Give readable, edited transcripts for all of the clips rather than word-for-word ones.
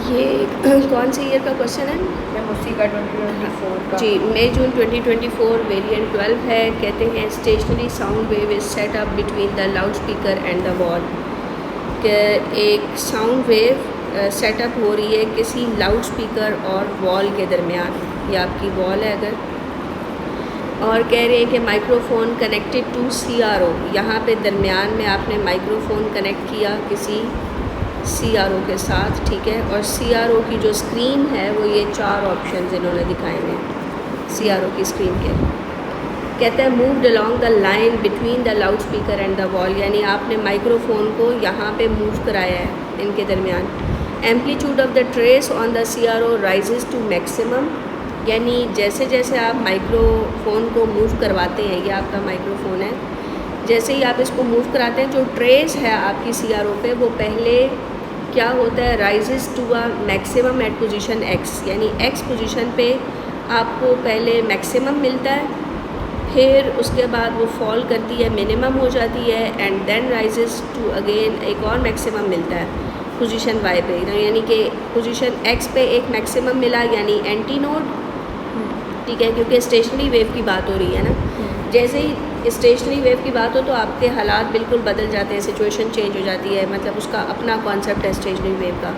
ये कौन से ईयर का क्वेश्चन है? मैम उसी का 2024 का जी, मई जून 2024 वेरिएंट 12 है। कहते हैं stationary sound wave is set up between the loudspeaker and the wall. कि एक साउंड वेव सेटअप हो रही है किसी लाउड स्पीकर और वॉल के दरमियान। ये आपकी वॉल है अगर, और कह रहे हैं कि माइक्रोफोन कनेक्टेड टू CRO। यहाँ पे दरमियान में आपने माइक्रोफोन कनेक्ट किया किसी CRO के साथ, ठीक है। और CRO की जो स्क्रीन है वो ये 4 ऑप्शंस इन्होंने दिखाए हैं CRO की स्क्रीन के। कहते हैं moved along the line between the loudspeaker and the wall, यानी आपने माइक्रोफोन को यहाँ पे मूव कराया है इनके दरमियान। Amplitude of the trace on the CRO rises to maximum, यानी जैसे जैसे आप माइक्रोफोन को मूव करवाते हैं, ये आपका माइक्रोफोन है, जैसे ही आप इसको मूव कराते हैं जो ट्रेस है आपकी CRO पे वो पहले क्या होता है, rises to a maximum at position X, यानी X पोजीशन पे आपको पहले मैक्सिमम मिलता है, फिर उसके बाद वो फॉल करती है, मिनिमम हो जाती है, and then rises to again एक और मैक्सिमम मिलता है पोजीशन Y पे। यानी कि पोजीशन X पे एक मैक्सिमम मिला यानी एंटी नोड, ठीक है, क्योंकि स्टेशनरी वेव की बात हो रही है ना। जैसे ही स्टेशनरी वेव की बात हो तो आपके हालात बिल्कुल बदल जाते हैं, सिचुएशन चेंज हो जाती है, मतलब उसका अपना कॉन्सेप्ट है स्टेशनरी वेव का।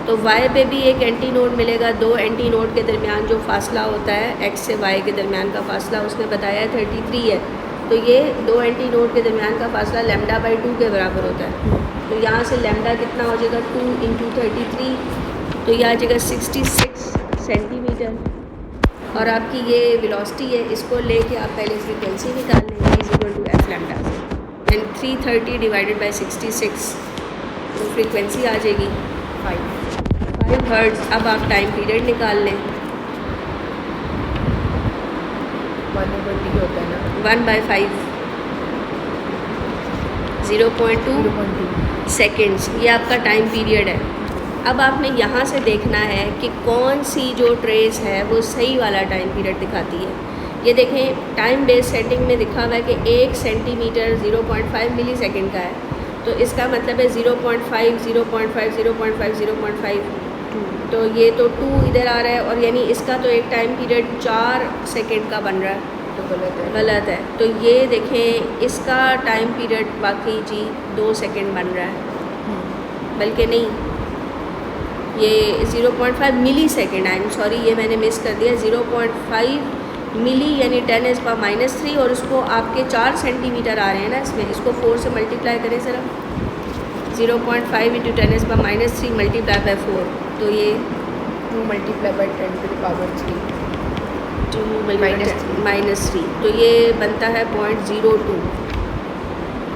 तो Y पे भी एक एंटी नोड मिलेगा, 2 एंटी नोड के दरमियान जो फासला होता है X से Y के दरमियान का फासला उसने बताया 33 है। तो ये 2 एंटी नोड के दरमियान का फासला λ/2 के बराबर होता है। तो यहाँ से लैम्डा कितना हो जाएगा 2 × 33, तो ये आ जाएगा 66 सेंटीमीटर। और आपकी ये वेलोसिटी है, इसको लेके आप पहले फ्रीक्वेंसी निकाल लेंगे = f lambda, and 330 divided by 66 तो फ्रीक्वेंसी आ जाएगी 5 हर्ट्ज़। अब आप टाइम पीरियड निकाल लें, 1/T होता है ना, 1/5 0.2 सेकेंड्स, ये आपका टाइम पीरियड है। अब आपने यहाँ से देखना है कि कौन सी जो ट्रेस है वो सही वाला टाइम पीरियड दिखाती है। ये देखें टाइम बेस सेटिंग में लिखा हुआ है कि 1 सेंटीमीटर 0.5 मिली सेकेंड का है, तो इसका मतलब है 0.5 0.5 0.5 0.5 तो ये तो 2 इधर आ रहा है, और यानी इसका तो एक टाइम पीरियड 4 सेकेंड का बन रहा है, तो गलत है। तो ये देखें इसका टाइम पीरियड वाकई जी 2 सेकेंड बन रहा है, बल्कि नहीं, ये 0.5 मिली सेकेंड, आई एम सॉरी ये मैंने मिस कर दिया, 0.5 मिली यानी 10⁻³ और उसको आपके 4 सेंटीमीटर आ रहे हैं ना इसमें, इसको 4 से मल्टीप्लाई करें ज़रा, 0.5 × 10⁻³ मल्टीप्लाई बाय 4, तो ये 2 × 10⁻³ 2 -3, तो ये बनता है 0.02।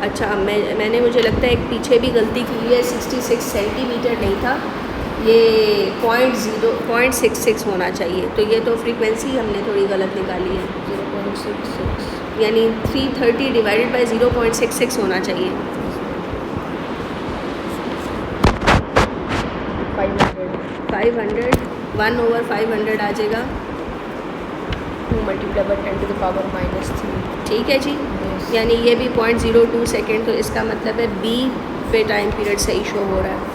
अच्छा मैंने मुझे लगता है एक पीछे भी गलती की है, 66 सेंटीमीटर नहीं था, ये 0.66 होना चाहिए। तो ये तो फ्रीक्वेंसी हमने थोड़ी गलत निकाली है, 0.66 यानी 330 डिवाइडेड बाय 0.66 होना चाहिए। 500 1/500 आ जाएगा, 2 × 10⁻³ ठीक है जी। यानी ये भी 0.02 सेकेंड, तो इसका मतलब है B पे टाइम पीरियड सही शो हो रहा है।